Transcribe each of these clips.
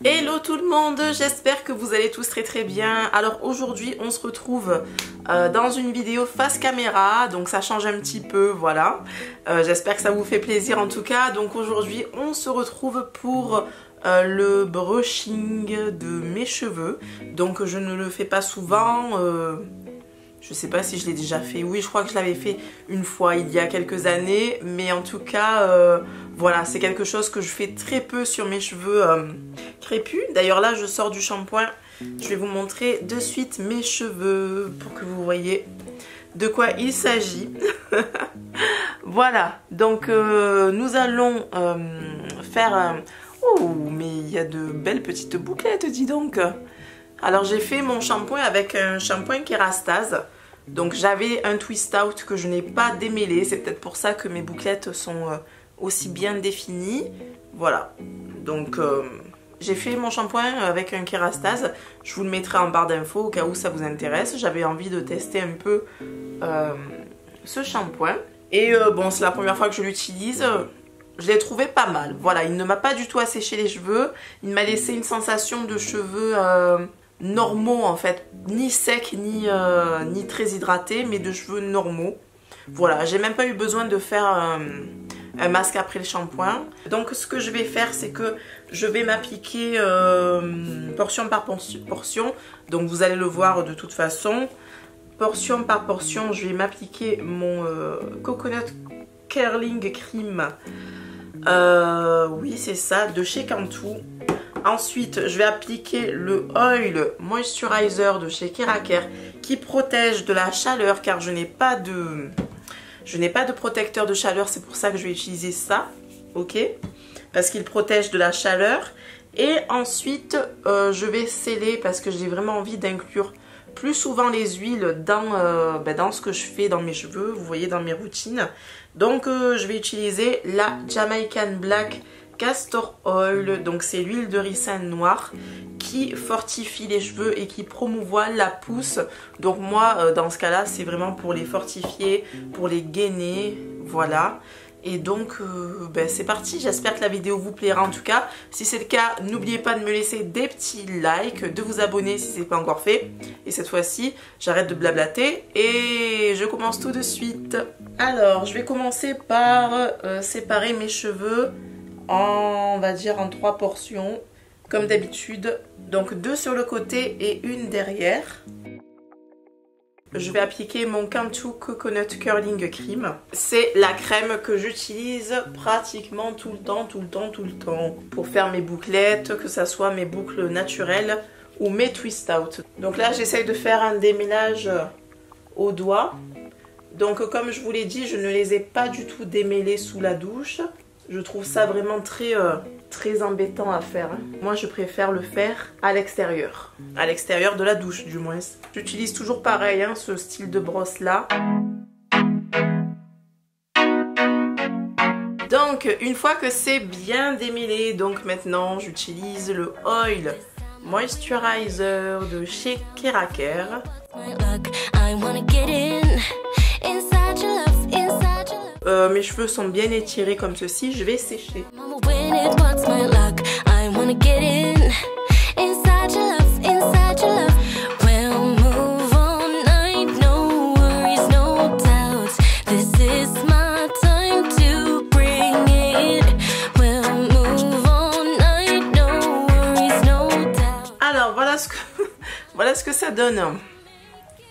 Hello tout le monde, j'espère que vous allez tous très bien. Alors aujourd'hui on se retrouve dans une vidéo face caméra, donc ça change un petit peu, voilà. J'espère que ça vous fait plaisir en tout cas. Donc aujourd'hui on se retrouve pour le brushing de mes cheveux. Donc je ne le fais pas souvent, je sais pas si je l'ai déjà fait. Oui, je crois que je l'avais fait une fois il y a quelques années, mais en tout cas voilà, c'est quelque chose que je fais très peu sur mes cheveux crépus. D'ailleurs là je sors du shampoing, je vais vous montrer de suite mes cheveux pour que vous voyez de quoi il s'agit. Voilà, donc nous allons faire oh, mais il y a de belles petites bouclettes, dis donc. Alors j'ai fait mon shampoing avec un shampoing Kérastase. Donc j'avais un twist out que je n'ai pas démêlé, c'est peut-être pour ça que mes bouclettes sont aussi bien définies. Voilà, donc j'ai fait mon shampoing avec un Kérastase. Je vous le mettrai en barre d'infos au cas où ça vous intéresse. J'avais envie de tester un peu ce shampoing. Et bon, c'est la première fois que je l'utilise. Je l'ai trouvé pas mal. Voilà, il ne m'a pas du tout asséché les cheveux. Il m'a laissé une sensation de cheveux normaux en fait. Ni secs, ni très hydratés, mais de cheveux normaux. Voilà, j'ai même pas eu besoin de faire un masque après le shampoing. Donc ce que je vais faire, c'est que je vais m'appliquer portion par portion. Donc vous allez le voir de toute façon. Portion par portion, je vais m'appliquer mon Coconut Curling Cream. Oui, c'est ça, de chez Cantu. Ensuite, je vais appliquer le Oil Moisturizer de chez Keraker qui protège de la chaleur car je n'ai pas de protecteur de chaleur, c'est pour ça que je vais utiliser ça, ok? Parce qu'il protège de la chaleur. Et ensuite, je vais sceller parce que j'ai vraiment envie d'inclure plus souvent les huiles dans ce que je fais dans mes cheveux, vous voyez, dans mes routines. Donc je vais utiliser la Jamaican Black Castor Oil, donc c'est l'huile de ricin noire qui fortifie les cheveux et qui promouvoit la pousse. Donc moi dans ce cas là c'est vraiment pour les fortifier, pour les gainer, voilà. Et donc c'est parti, j'espère que la vidéo vous plaira en tout cas. Si c'est le cas, n'oubliez pas de me laisser des petits likes, de vous abonner si ce n'est pas encore fait. Et cette fois-ci, j'arrête de blablater et je commence tout de suite. Alors, je vais commencer par séparer mes cheveux en, on va dire, en 3 portions, comme d'habitude. Donc 2 sur le côté et une derrière. Je vais appliquer mon Cantu Coconut Curling Cream. C'est la crème que j'utilise pratiquement tout le temps pour faire mes bouclettes, que ça soit mes boucles naturelles ou mes twist out. Donc là j'essaye de faire un démêlage au doigt. Donc comme je vous l'ai dit, je ne les ai pas du tout démêlés sous la douche. Je trouve ça vraiment très embêtant à faire. Moi je préfère le faire à l'extérieur de la douche du moins. J'utilise toujours pareil ce style de brosse là. Donc une fois que c'est bien démêlé, donc maintenant j'utilise le Oil Moisturizer de chez Keraker. Mes cheveux sont bien étirés comme ceci, je vais sécher. Alors voilà ce que ça donne.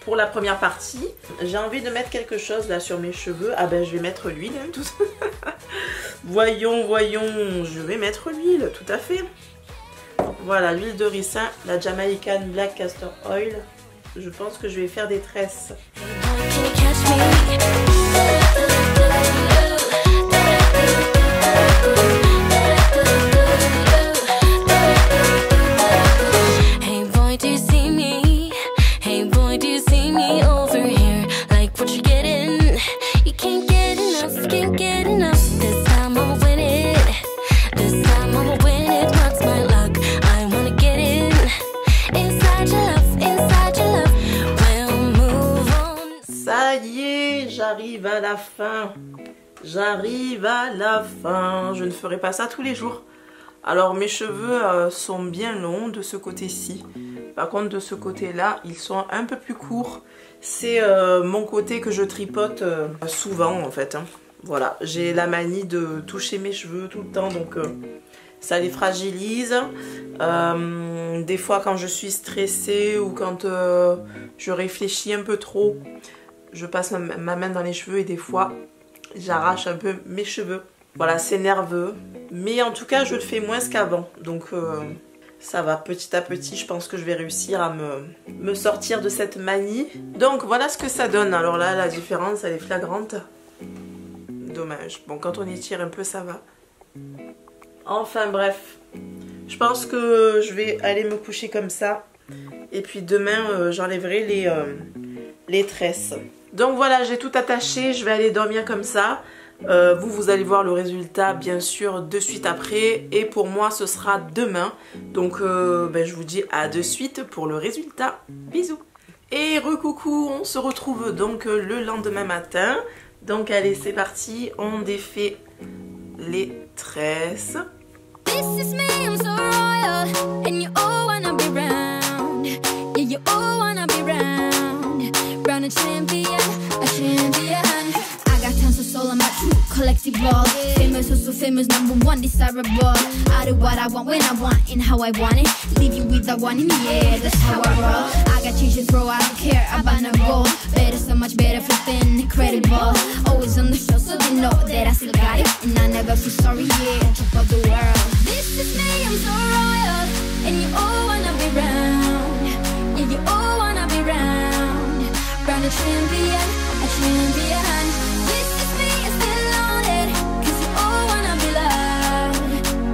Pour la première partie, j'ai envie de mettre quelque chose là sur mes cheveux. Ah ben je vais mettre l'huile, tout ça. voyons, je vais mettre l'huile, tout à fait. Voilà, l'huile de ricin, la Jamaican Black Castor Oil. Je pense que je vais faire des tresses. J'arrive à la fin. Je ne ferai pas ça tous les jours. Alors mes cheveux sont bien longs de ce côté-ci. Par contre de ce côté-là, ils sont un peu plus courts. C'est mon côté que je tripote souvent en fait. Hein. Voilà, j'ai la manie de toucher mes cheveux tout le temps, donc ça les fragilise. Des fois quand je suis stressée ou quand je réfléchis un peu trop, je passe ma main dans les cheveux et des fois j'arrache un peu mes cheveux. Voilà, c'est nerveux. Mais en tout cas, je le fais moins qu'avant. Donc ça va, petit à petit, je pense que je vais réussir à me sortir de cette manie. Donc voilà ce que ça donne. Alors là, la différence, elle est flagrante. Dommage. Bon, quand on étire un peu, ça va. Enfin bref. Je pense que je vais aller me coucher comme ça. Et puis demain, j'enlèverai les tresses. Donc voilà, j'ai tout attaché. Je vais aller dormir comme ça. Vous allez voir le résultat bien sûr de suite après. Et pour moi, ce sera demain. Donc je vous dis à de suite pour le résultat. Bisous. Et recoucou, on se retrouve donc le lendemain matin. Donc allez, c'est parti. On défait les tresses. This is me, I'm so royal, and you all wanna be round. Yeah, you all wanna be round. Round a champion, a champion. I got tons of soul, I'm a true collectible. Famous, also famous, #1 desirable. I do what I want, when I want, and how I want it. Leave you with the one in the air, that's how I roll. I got change to throw, I don't care about no gold. Better, so much better, flipping incredible. Always on the show, so they know that I still got it. And I never feel sorry, yeah, top of the world. This is me, I'm so royal, and you all wanna be round. Yeah, you all wanna be round. Round a champion, a champion. This is me, I'm still on it, cause you all wanna be loved.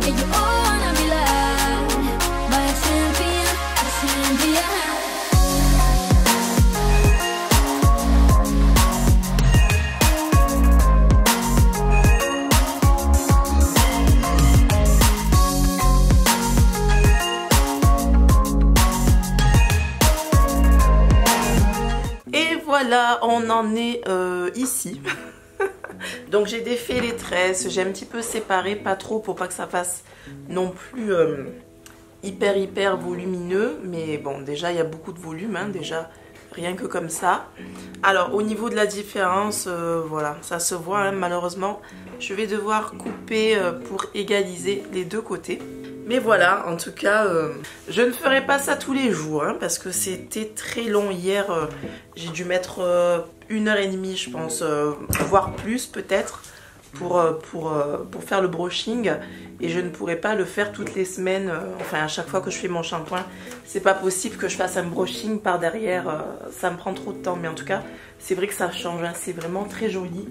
Yeah, you all wanna be loved by a champion, a champion. Voilà, on en est ici. Donc j'ai défait les tresses, j'ai un petit peu séparé, pas trop pour pas que ça fasse non plus hyper volumineux. Mais bon, déjà il y a beaucoup de volume, hein, déjà rien que comme ça. Alors au niveau de la différence, voilà, ça se voit, hein, malheureusement. Je vais devoir couper pour égaliser les deux côtés. Mais voilà, en tout cas, je ne ferai pas ça tous les jours, hein, parce que c'était très long hier. J'ai dû mettre 1h30, je pense, voire plus peut-être, pour faire le brushing. Et je ne pourrai pas le faire toutes les semaines, enfin à chaque fois que je fais mon shampoing. C'est pas possible que je fasse un brushing par derrière, ça me prend trop de temps. Mais en tout cas, c'est vrai que ça change, hein, c'est vraiment très joli.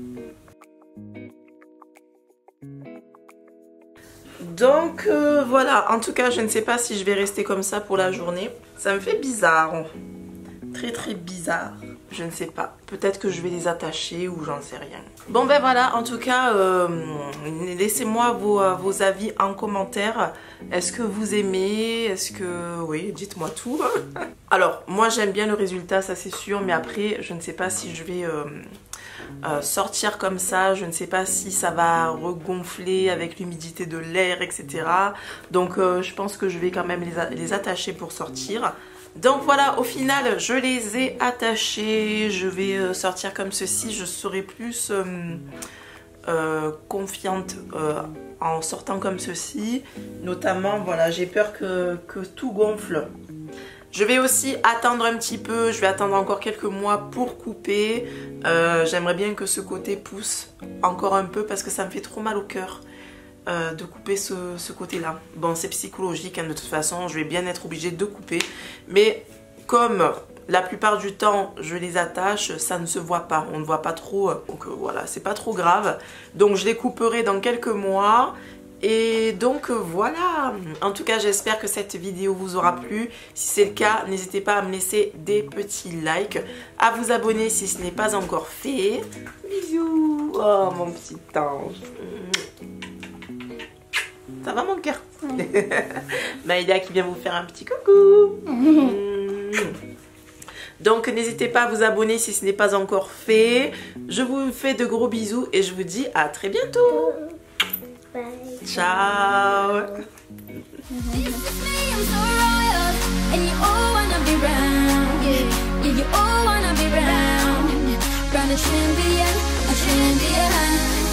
Donc voilà, en tout cas je ne sais pas si je vais rester comme ça pour la journée. Ça me fait bizarre, très bizarre, je ne sais pas. Peut-être que je vais les attacher ou j'en sais rien. Bon ben voilà, en tout cas laissez-moi vos avis en commentaire. Est-ce que vous aimez? Est-ce que... Oui, dites-moi tout. Alors moi j'aime bien le résultat, ça c'est sûr. Mais après je ne sais pas si je vais... sortir comme ça, je ne sais pas si ça va regonfler avec l'humidité de l'air, etc. Donc je pense que je vais quand même les attacher pour sortir. Donc voilà, au final je les ai attachés. Je vais sortir comme ceci. Je serai plus confiante en sortant comme ceci. Notamment, voilà, j'ai peur que tout gonfle. Je vais aussi attendre un petit peu, je vais attendre encore quelques mois pour couper. J'aimerais bien que ce côté pousse encore un peu parce que ça me fait trop mal au cœur de couper ce côté-là. Bon, c'est psychologique, hein, de toute façon, je vais bien être obligée de couper. Mais comme la plupart du temps je les attache, ça ne se voit pas, on ne voit pas trop. Donc voilà, c'est pas trop grave. Donc je les couperai dans quelques mois. Et donc voilà, en tout cas j'espère que cette vidéo vous aura plu. Si c'est le cas, n'hésitez pas à me laisser des petits likes, à vous abonner si ce n'est pas encore fait. Bisous. Oh mon petit ange. Ça va mon cœur? Maïda qui vient vous faire un petit coucou. Donc n'hésitez pas à vous abonner si ce n'est pas encore fait. Je vous fais de gros bisous et je vous dis à très bientôt. Bye. Ciao. champion, a champion.